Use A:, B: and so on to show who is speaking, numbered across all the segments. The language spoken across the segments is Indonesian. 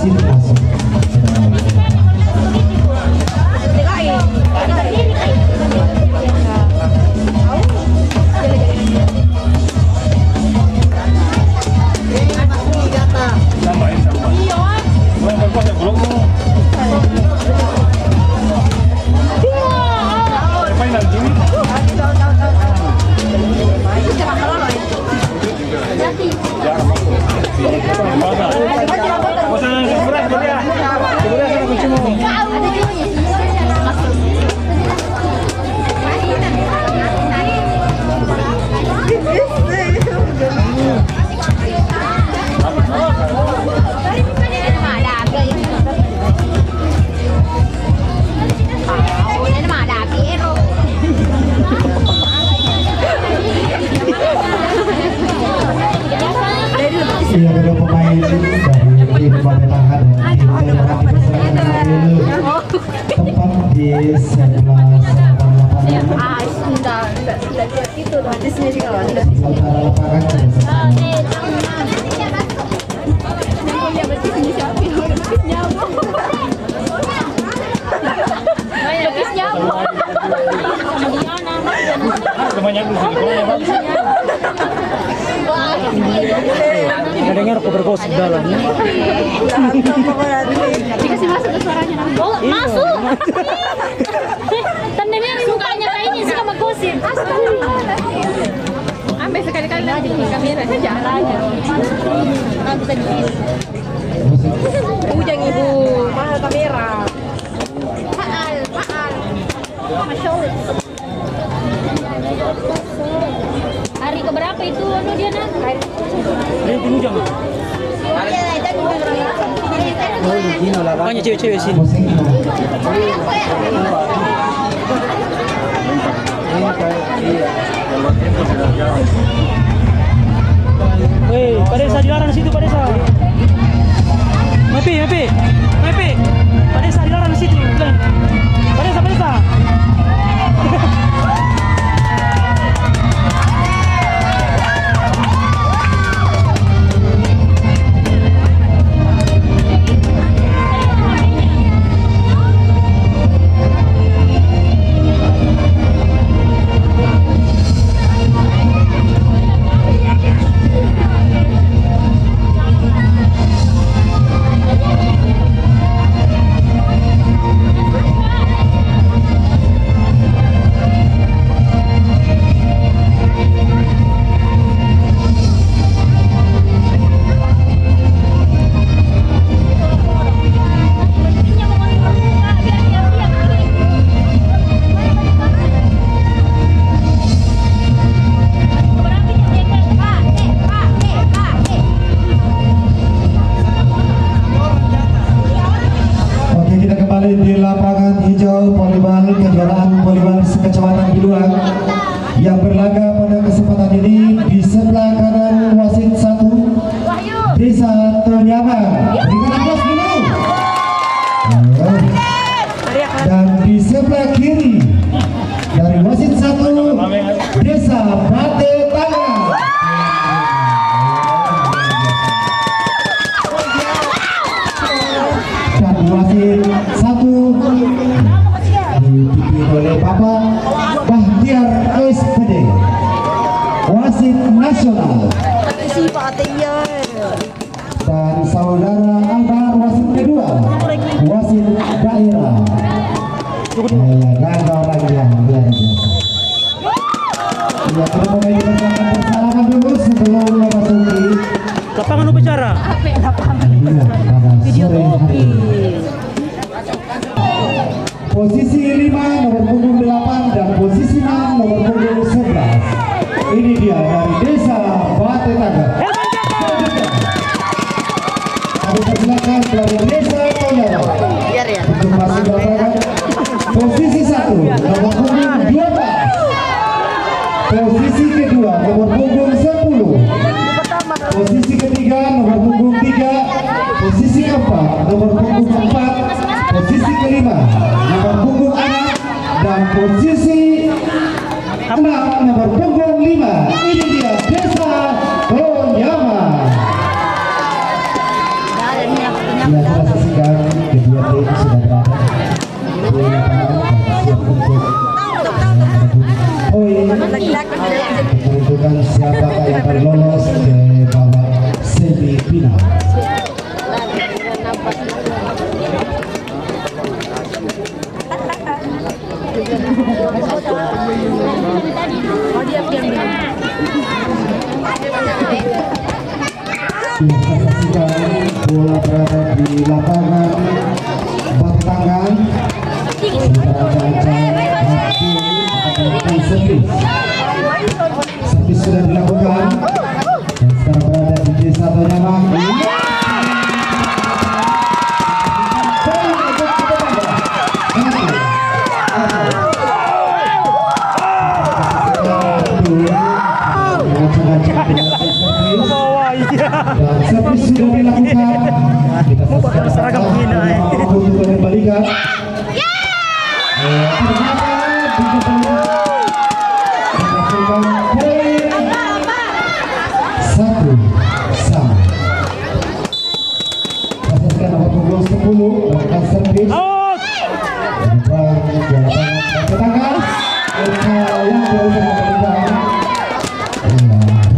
A: wasit masuk. Iya, kedua pemain dari tim Babelangan dan tim Jawa tempat di sebelah selatan lapangan. Sebelah lapangan.
B: Dengar aku bergosip dalamnya.
C: Dikasih masuk ke suaranya. Oh, masuk. Tandanya mukanya kayaknya suka menggosip. Ambil sekali-kali aja di kamera saja aja. Nggak bisa di. Ujang ibu, mahal kamera. Mahal. Masya Allah. Hari keberapa itu anu dia nak?
B: Ini ujang. Banyak cewek-cewek sini. Weh, Pak Desa dilarang situ, Pak Desa. Mepi. Pak Desa dilarang situ. Pak Desa. Di lapangan hijau volleyball kejuaraan volleyball sekecamatan Biluang yang berlaga pada kesempatan ini di sebelah kanan wasit 1 Desa Tonyama dengan aplaus dulu. Dan di sebelah kiri dari wasit 1 Desa Bate Tangga. Dan wasit 1 dipimpin oleh Bapak Bahtiar SPD, wasit nasional, dan saudara Albar wasit kedua, wasit daerah. Dan orang yang luar biasa. Ya, pemain berjalan bersalaman dulu sebelum memasuki lapangan upacara.
A: Video kopi. Posisi 5 nomor punggung 8 dan posisi 6 nomor punggung 11. Ini dia dari Desa Bate Tangga. Kami persilakan dari Desa Tonyama untuk masuk ke lapangan. Posisi 1 nomor punggung 12. Posisi kedua nomor punggung 10. Posisi ketiga nomor punggung 3. Posisi keempat nomor punggung 4. Posisi kelima nomor punggung 6 dan posisi 6 nomor punggung 5. Ini dia Desa Tonyama. Ya,
B: Saksikan bola berada di lapangan batu tangan. Sementara Abdul akan melakukan servis. Servis sudah dilakukan dan sekarang berada di desa Tonyaman. Dan servis sudah dilakukan. Kita seragam begini untuk mengembalikan. Ternyata menghasilkan poin 1-1. Saksikan nomor punggung 10 melakukan servis. Tangan yang berusaha mengembalikan.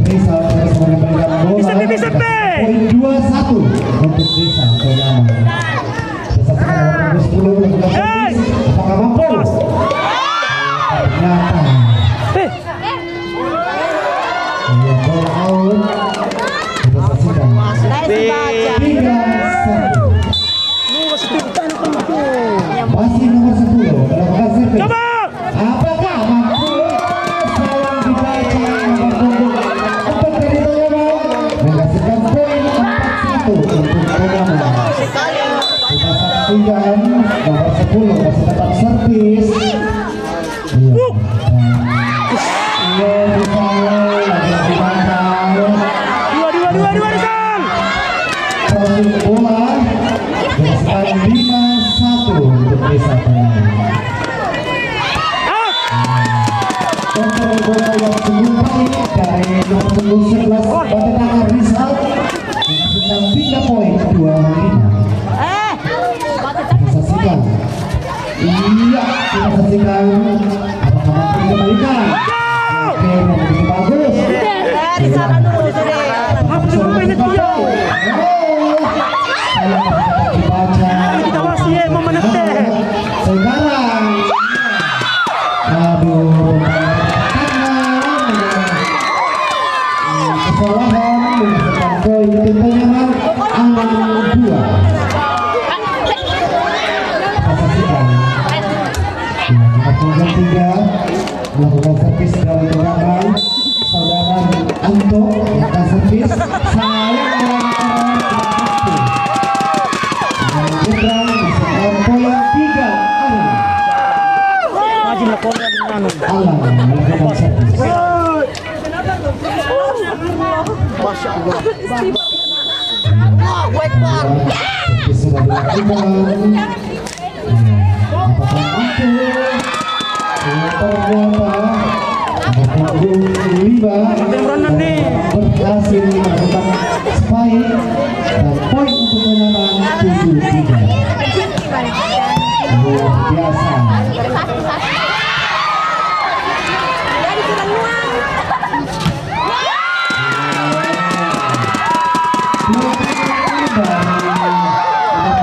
B: Rizal terus mengembalikan bola. Poin 2-1 untuk Rizal Tonyaman. Saksikan nomor punggung 10 melakukan servis. Apakah mampu? Ternyata bola out. Kita saksikan 3-1. Masih nomor 10 melakukan servis. Apakah mampu? Sayang dibaca nomor punggung 4 dari Tonyaman menghasilkan poin 4-1 untuk Tonyaman. Kita saksikan nomor 10 masih dapat servis. Crossing bola dengan 5-1 untuk Desa Tonyaman. Kontrol bola yang sungguh baik dari nomor punggung 11 batu tangan Rizal menghasilkan 3 poin 25. Kita saksikan. Iya, kita saksikan. Apakah mampu dikembalikan? Oke, begitu bagus. Sekarang aduh kesalahan menghasilkan poin untuk Tonyaman 6-2. Saksikan punggung 3 melakukan servis dari Tonyaman. Saudara Anto melakukan servis. Sayang dan Gibran menghasilkan poin 3. Alam melakukan servis.
C: Masya Allah.
B: Servis sudah dilakukan. Apakah mampu? Ternyata punggung 5 berhasil melakukan spike dan poin untuk Tonyaman 7-3. Luar biasa.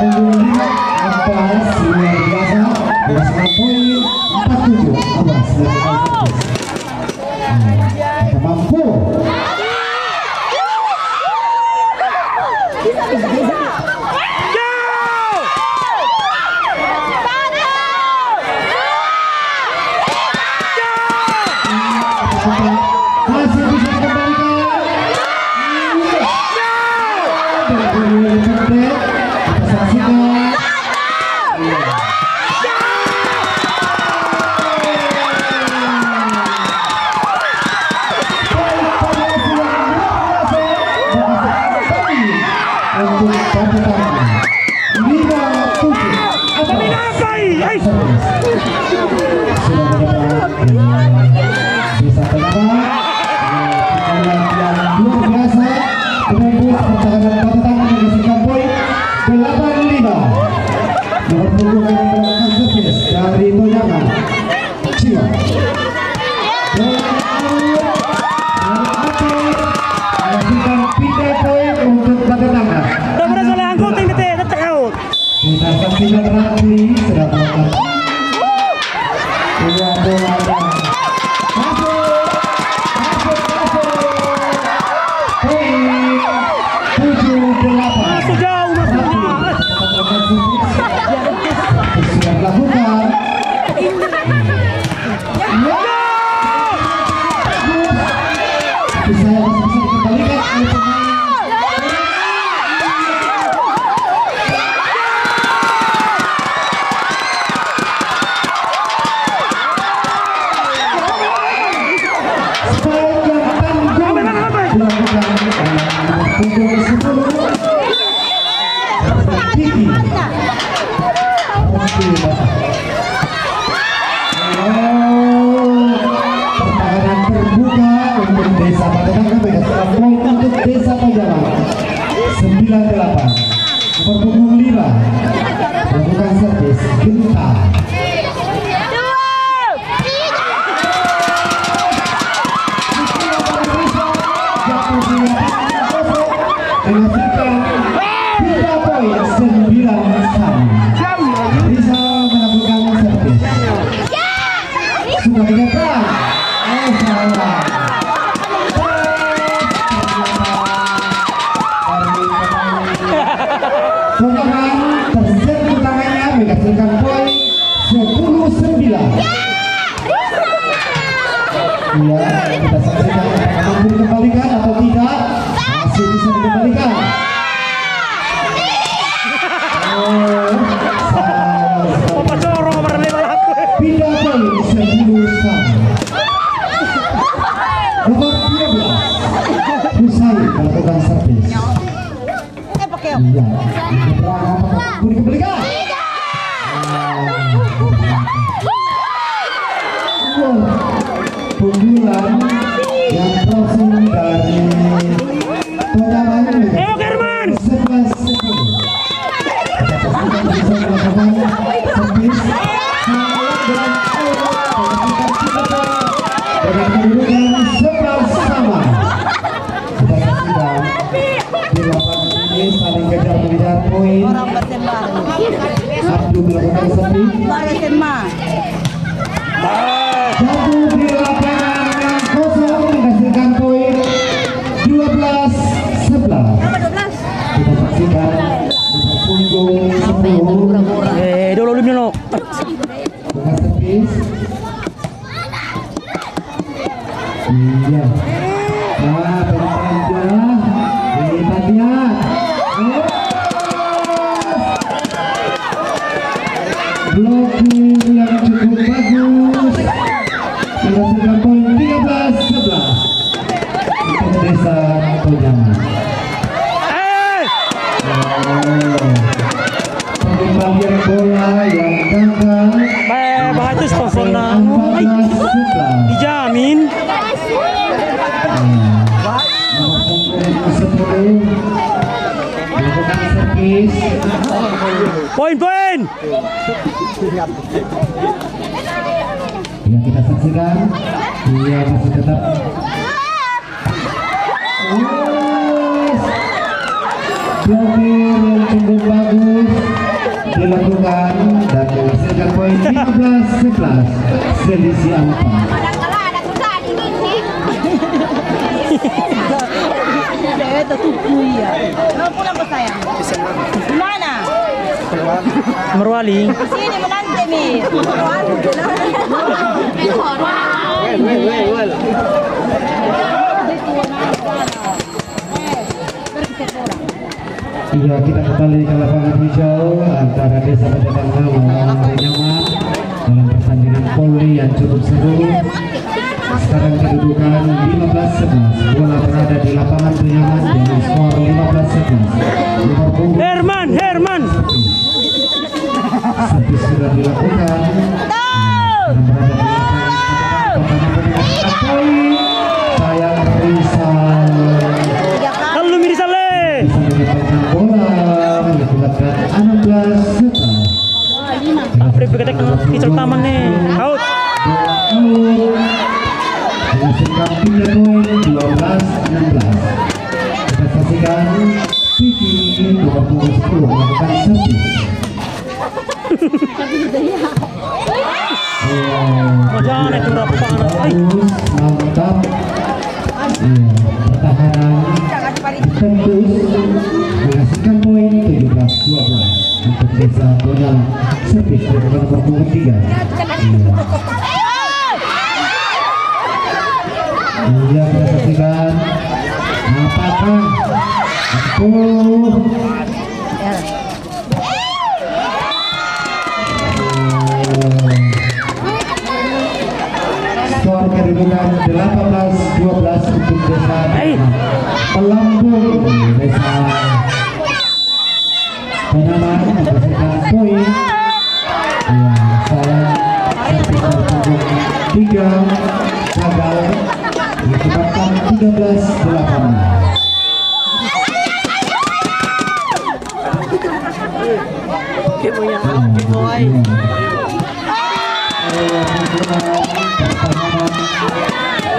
B: Punggung 5 Abbas luar biasa menghasilkan poin 47. Abbas melakukan servis. Mampu. Masih bisa dikembalikan. Kita saksikan. Bisa luar biasa menembus pertahanan batu tangan Masuk jauh masuknya. Sudah dilakukan. Tapi saya masih bisa dikembalikan oleh pemain. Pertahanan terbuka untuk Desa Padatangga berdasarkan poin untuk Desa Pajalan 98. Nomor punggung 5 melakukan servis Genta. Menghasilkan 3 poin 9 sama. Bisa melakukan servis. Sudah digerak. Salah. Sonyokan tersentuh tangannya menghasilkan poin 10-9. Iya, kita saksikan apakah mampu dikembalikan atau tidak. Masih bisa dikembalikan. Pindah poin 10 sama. Nomor 13 Usai melakukan servis. Iya, mampu dikembalikan. Pukulan yang crossing dari Tojaman 11 sekund. Bisa melakukan servis dengan kedudukan 11 sama. Kita saksikan di lapangan ini saling kejar-mengejar poin. Abdul melakukan servis. Jatuh di lapangan yang kosong menghasilkan poin 12-11. Kita saksikan di punggung 10.
D: Dulu dulu.
B: Bukan servis. Iya. Nah, pelan-pelan ini Tatia. Blocking yang cukup bagus. Menghasilkan poin 13-11 untuk Desa Tojaman. Pengembalian bola yang gagal.
D: Itu sponsor nang dijamin.
B: Nomor punggung 10 melakukan servis.
D: Poin.
B: Yang kita saksikan, dia masih tetap. Blokir yang cukup bagus dilakukan dan menghasilkan poin 15-11 selisih 4.
C: Mana?
D: Merwali.
C: Sini menanti mi.
B: Iya, kita kembali ke lapangan hijau antara Desa Padatangga melawan Nyaman dalam pertandingan voli yang cukup seru. Sekarang kedudukan 15-11. Bola berada di lapangan Nyaman dengan skor 15-11.
D: Herman.
B: Servis sudah dilakukan. Berada di lapangan poin. Sayang Rizal.
D: Kalau Mirsale.
B: Bisa mendapatkan bola mengakibatkan 16-11.
D: Apa berkata kita taman nih. Out.
B: Menghasilkan 3 poin 12-16. Kita saksikan Vicky nomor punggung 10 melakukan servis.
D: Jangan itu berapa
B: Bagus, mantap. Iya, pertahanan tembus Desa Tonyala. Servis dari nomor punggung 3. Iya, kita saksikan. Apakah skor kedudukan 18-12 untuk Desa Pelambung. Desa Tonyala menghasilkan poin. Ya, saya servis dari punggung 3 gagal diakibatkan 13-8.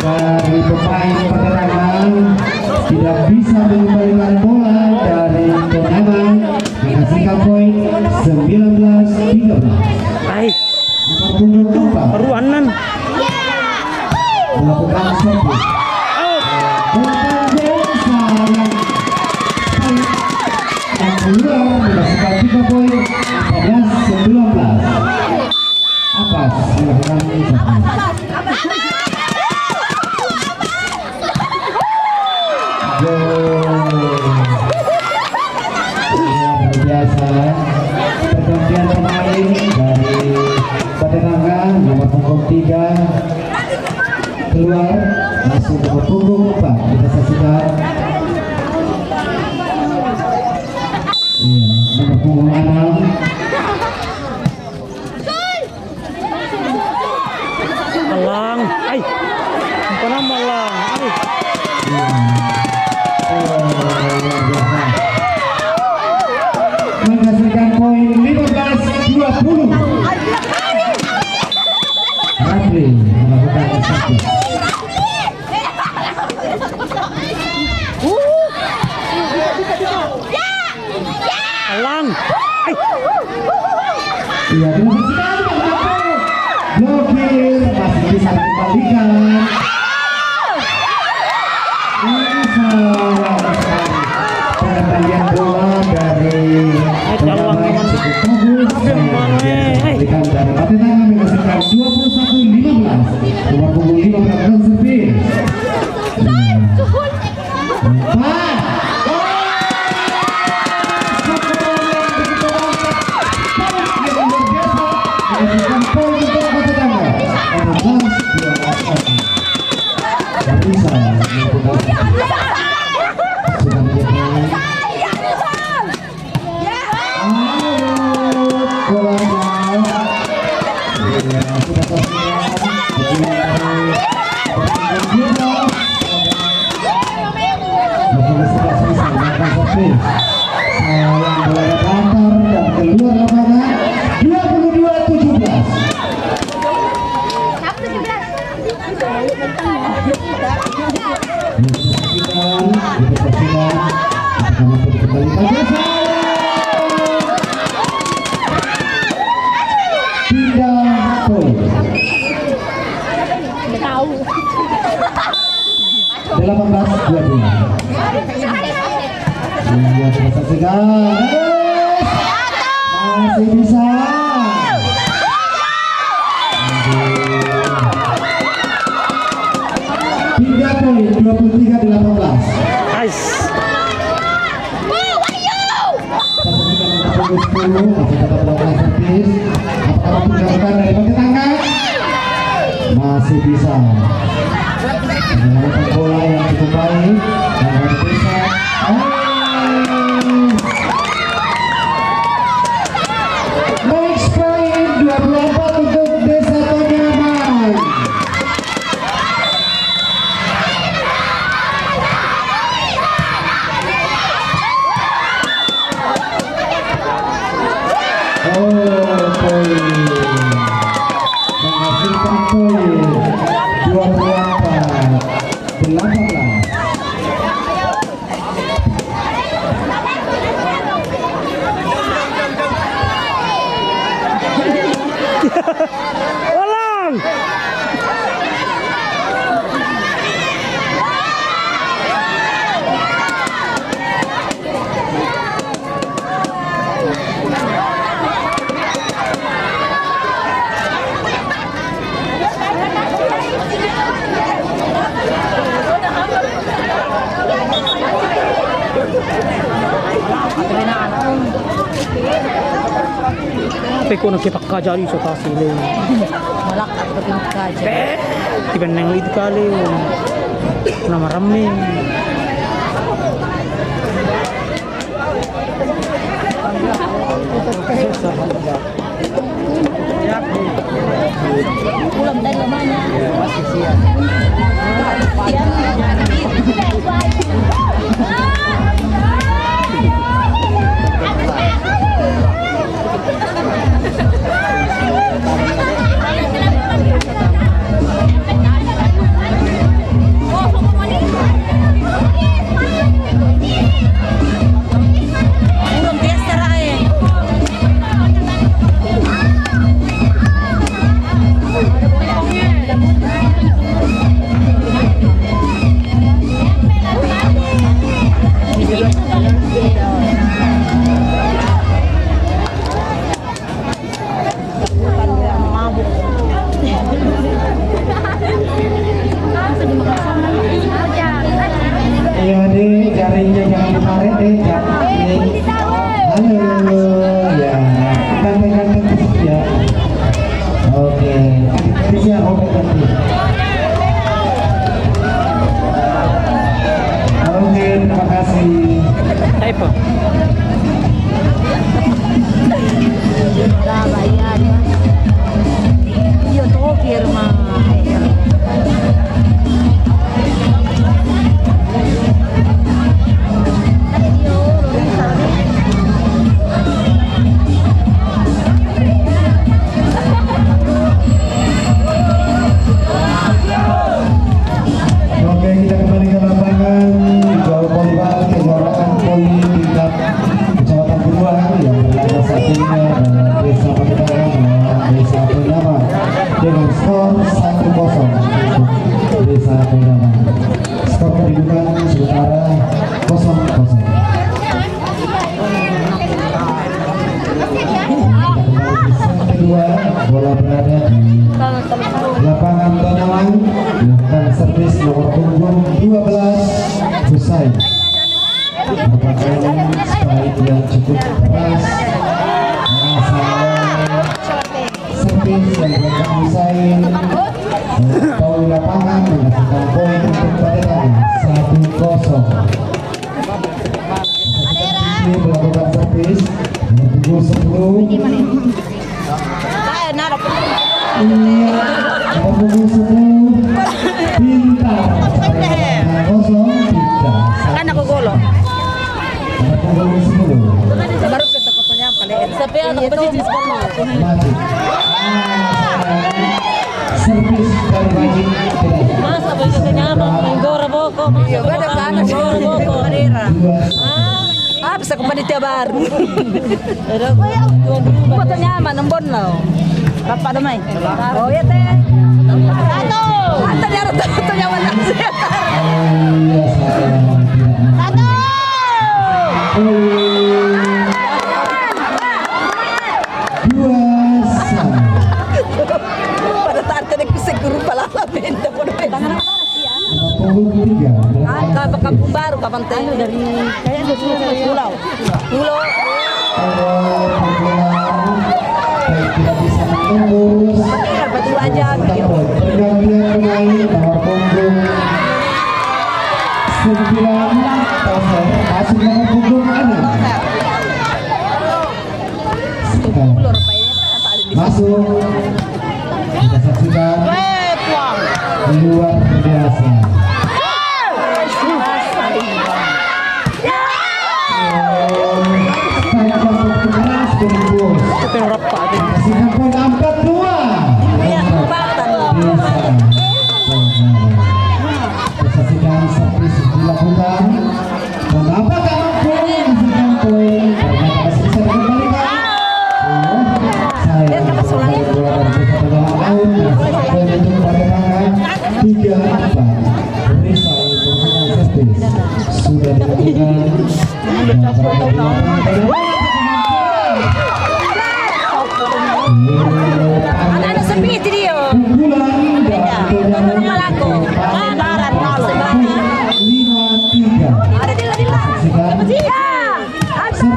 B: Dari pemain penerangan tidak bisa mengembalikan bola dari Tonyala menghasilkan poin 19-13.
D: Baik.
B: Nomor punggung 4
D: Peruanan.
B: melakukan servis. Dan keluar menghasilkan 3 poin 14-19. Apas melakukan servis. Luar biasa pergantian pemain dari penerangan nomor punggung 3 keluar masuk nomor punggung 4. Kita saksikan. Iya, nomor punggung 6.
D: Malang. Ay. Apa nama Malang? Ay.
B: Menghasilkan poin 15-20. Rapli melakukan servis.
D: Malang. Ay.
B: Iya, kita saksikan. Blokir masih bisa dikembalikan. Pengembalian bola dari pemain cukup bagus. Dikembalikan dari Patenanga menghasilkan 21-15. Nomor punggung 5 melakukan servis. 4. Menghasilkan poin untuk Patenanga. 16-12. Tak bisa melakukan sudah menjadi bolanya. Ya, sudah servis. Sayang bola datar dan keluar lapangan 22-17. Pindah poin 18-22. Iya, kita saksikan. Masih bisa. Pindah poin 23-18.
D: Nice.
B: Masih tetap melakukan servis. Apakah menjauhkan dari Patenanga? Masih bisa melakukan bola yang cukup baik dan bisa. Match point 24 untuk Desa Tonyala. Menghasilkan poin 24-18.
D: Malang. Tapi kung nakipagkadya rin sa kasili.
C: Malakad pag yung kaja.
D: Di ba nang itu kali? Na marami.
C: Ulam dari rumahnya. Ulam biasa rai.
B: Iya deh, jaringnya jangan ditarik deh. Halo, ya, ganteng-ganteng ya. Oke, bisa oke ganti. Oke, terima kasih.
D: Ay po.
C: Bayar. Yo tuh firma.
B: Oke, kita kembali ke lapangan Jauh Volleyball kejuaraan poli tingkat Kecamatan Buruan yang berlaga saat ini adalah Desa Paketangan melawan Desa Purnama dengan skor 1-0 untuk Desa Purnama. Skor kedudukan sementara 0-0. Kedua, bola berada di lapangan Tonyaman dan servis nomor punggung 12 Husai merupakan spike yang cukup keras. Servis yang dilakukan Husai tahu lapangan menghasilkan poin untuk Padetangan 1-0. Ini melakukan servis nomor punggung 10 punggung 10 pintar kosong tidak
C: Kan aku golo.
B: punggung 10
C: Baru kita fotonya paling. Tapi anak berdiri di sekolah.
B: maju servis dari Majid
C: Masa biasanya main gora boko. Iya, ada kan gora boko daerah. Ah, bisa ke panitia baru. Fotonya mana nembon lo. Apa namanya? Oh ya teh. Satu. Fotonya mana sih? Satu. Pada saat tadi kusik guru pala benda pada tangan apa sih ya?
B: punggung 3
C: Kalau kampung baru kapan teh dari kayaknya dari pulau. Pulau.
B: tidak bisa menembus
C: Batu aja.
B: pergantian pemain nomor punggung 9 Toser masuk nomor punggung 6 masuk kita saksikan luar biasa.
D: Pero rapa din.
B: Kasihkan poin 4-2.
C: Iya, kebatan.
B: Saksikan servis dilakukan dan apakah mampu menghasilkan poin ternyata masih bisa dikembalikan. Saya dari bola dari Desa Pegangan Laut poin untuk Padetangan 3-4. Risau untuk menang servis sudah dilakukan dan
C: Anak-anak sepi itu dia.
B: pukulan dan
C: Malago. Barat malu.
B: 5-3.
C: Ada di lah.
B: Saksikan
C: Iya.
B: servis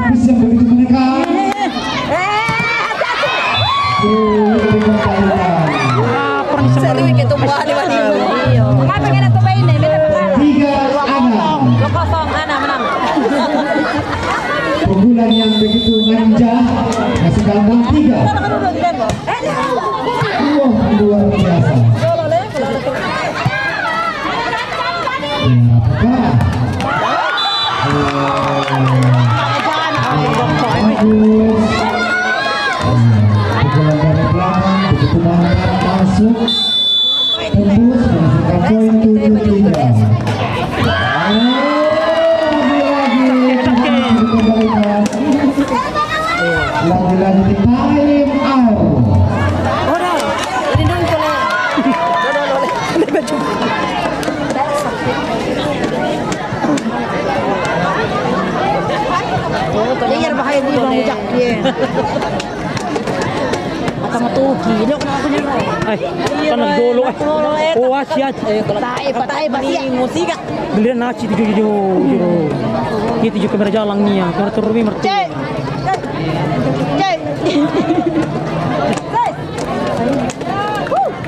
A: pukulan yang begitu manja, masih kandang 3. Luar biasa. Pukulan dari belakang begitu mantap masuk, tembus menghasilkan poin 7-3. Lagi-lagi di time out.
C: Dia bahaya di bang ujak dia. Atau matuki, lo kenapa punya lo?
D: Ay, kan nagdolo eh. Oh, asyad.
C: Patay basi musika.
D: Giliran naci di juro. Kita juga kamera jalan nih ya. Kamera turun mertu.
C: Cek. Cek.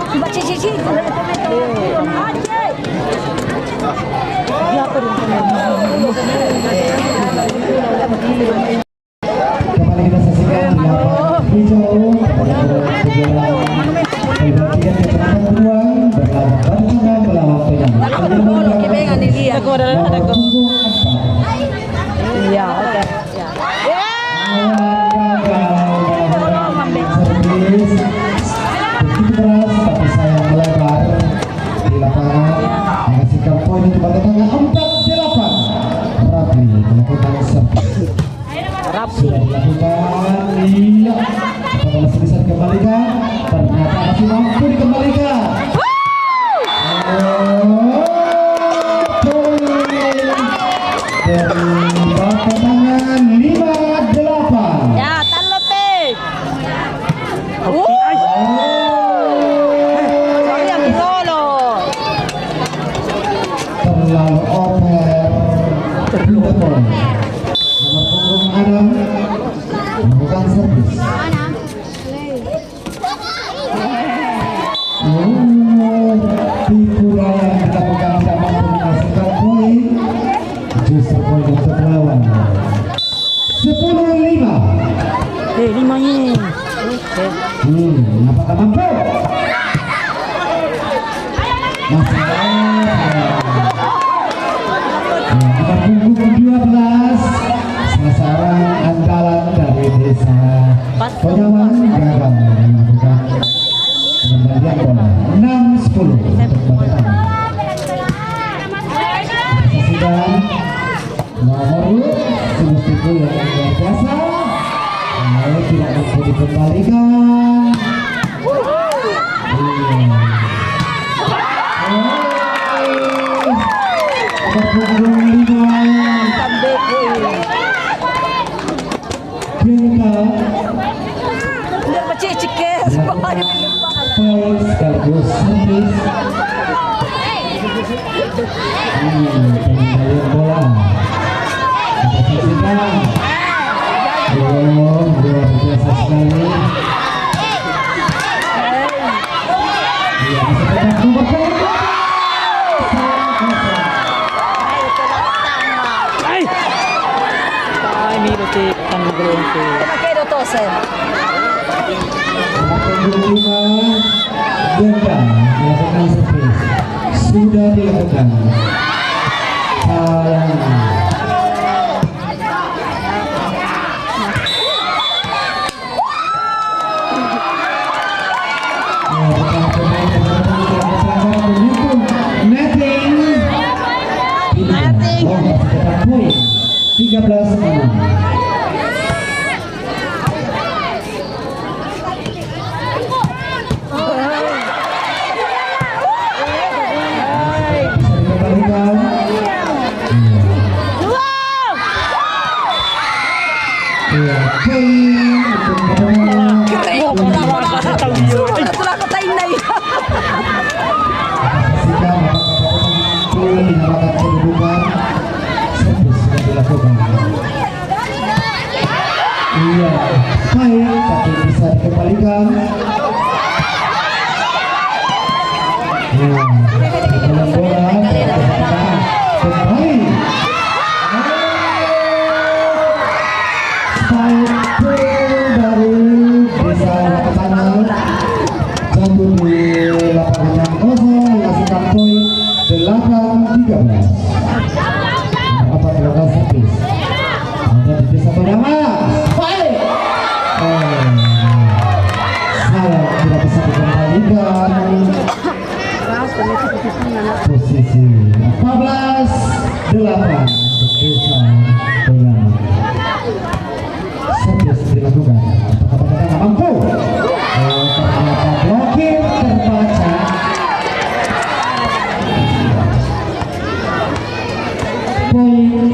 C: Coba cici. Dia apa dong?
A: Kembali kita saksikan di lapangan hijau pergantian kecepatan peluang berlawan bersama melawan penyerang.
C: Aku ada
A: Punggung 4.
C: Iya, oke.
A: Servis begitu keras tapi sayang melebar di lapangan, menghasilkan poin untuk pada tanggal 4-8. Rapi melakukan servis. Sudah dilakukan, iya. Apakah masih bisa dikembalikan? Ternyata masih mampu dikembalikan. Poin dari pasangan 5-8.
C: Ya, talope. Sorry, ang solo.
A: Terlalu over. Terlalu. Nomor punggung Adam melakukan servis. Tipu daya yang dilakukan tidak mampu menghasilkan poin, justru poin untuk melawan. 10-5.
D: Limanya.
A: Apakah mampu? Masih nomor punggung 12, sasaran andalan dari desa Konyawan gagal melakukan pengembalian bola. 6-10 untuk Batetan. Saksikan nomor Sulustiku yang luar biasa. Tidak mampu dikembalikan. Nomor punggung 5 Genta
C: Udah macicik ke.
A: poin sekaligus servis. Pengembalian bola. Kita saksikan. Luar biasa sekali. Iya, masih tetap nomor poin.
D: Ay! Ay, miro si Tanggulong si.
C: Pakai dotosen.
A: Punggung 5 Genta melakukan servis. Sudah dilakukan. Sayang. Netting. Poin 13-6. Iya, baik, tapi bisa dikembalikan. Dalam bola kembali.
B: 8 untuk Desa Boylaman. Servis dilakukan. Apakah mereka mampu? Ternyata blokir terbaca. Poin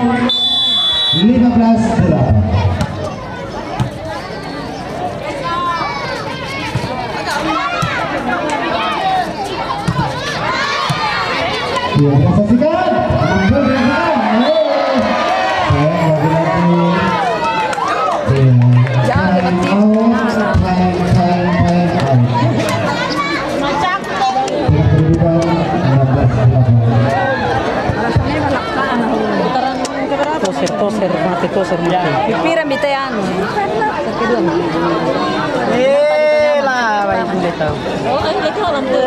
B: 15-8. Ya, saksikan. Mampu dilakukan. Saya lagi-lagi.
C: Jangan berhenti.
D: Toser, mati toser, mati.
C: Pipiran bitayan.
D: Lah, baik dito.
C: Oh, ay, ikaw alam ko.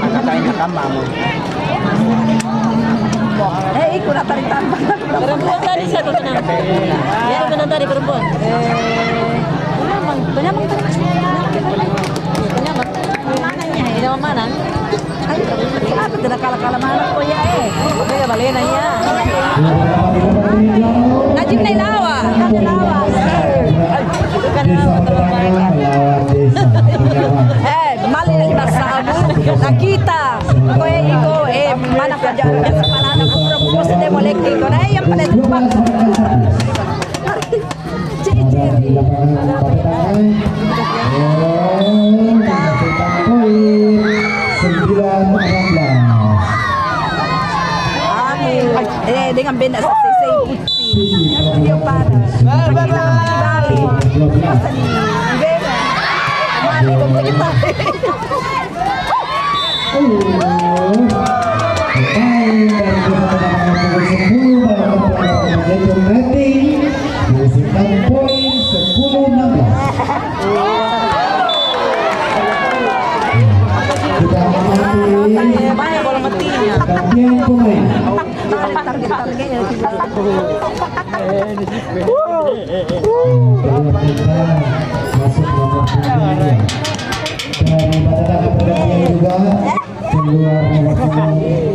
D: Nakakain na kama mo.
C: Ikut na taritan. Perempuan tadi siya ko kinang. Ya, ko nang tadi perempuan. Penyamang. Ini mana? Ay, kenapa tidak kalah-kalah mana ko ya Kaya balik na niya. Najib na ilawa. Mali na masabu. Nakita. Ako iko mana ka dyan sa palana ko puro sa demolekti ko na yang pada tempat. Dengan benda sisay putih. Dia pada. Bali. Mali ko kita. Banyak bola matinya. Target-targetnya
B: masuk nomor 2 dari pada pertandingan juga keluar mewakili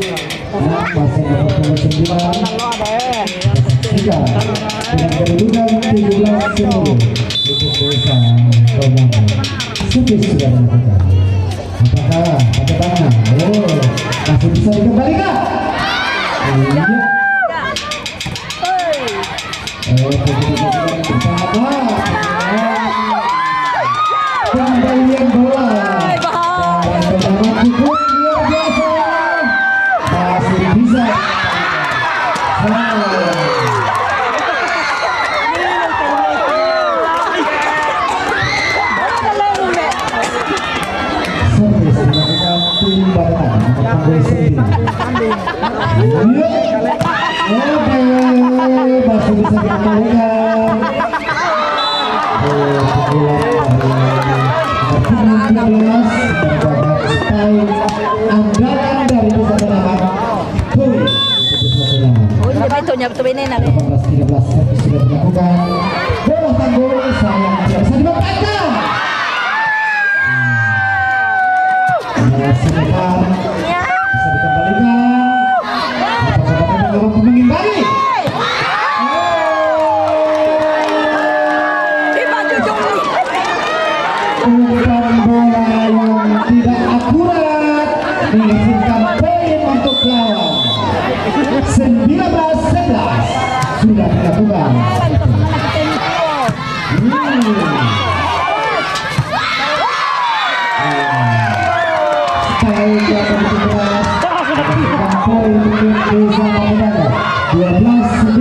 B: masih nomor 29 tiga dengan kedudukan 17-10 untuk Desa Boylaman. Servis sudah dilakukan. Apakah ada tangan? Masih bisa dikembalikan? Iya. Kembalian bola. Cukup luar biasa. Masih bisa. Servis dilakukan tim Batam untuk Tanggul 9. Masih bisa dikembalikan. Andalan dari Desa Boylaman.
C: Ito niya ito binay na.
B: 18-13 servis sudah dilakukan. Bola Tanggul sayang tidak bisa dimanfaatkan. Masih depan. Bisa dikembalikan. Apakah Batam mampu mengimbangi? Umpan bola yang tidak akurat menghasilkan poin untuk lawan. 19-11 sudah dilakukan. Sekali lagi menghasilkan poin untuk Desa Boylaman. 12-19.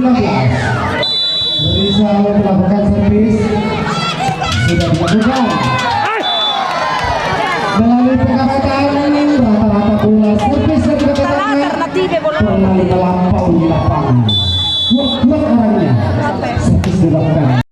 B: Desa melakukan servis sudah dilakukan. Melalui pengamatan rata-rata bola servis yang dikatakan bola melampaui lapangan. Kuat orangnya. Servis dilakukan.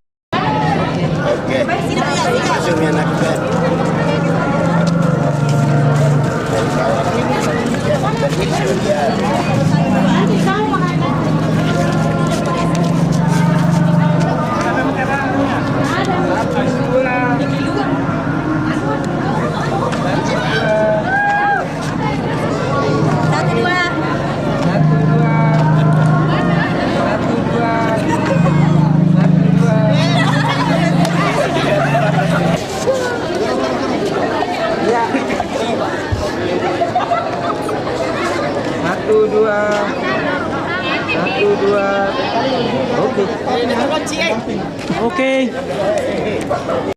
E: Satu dua. Oke.
D: Oke.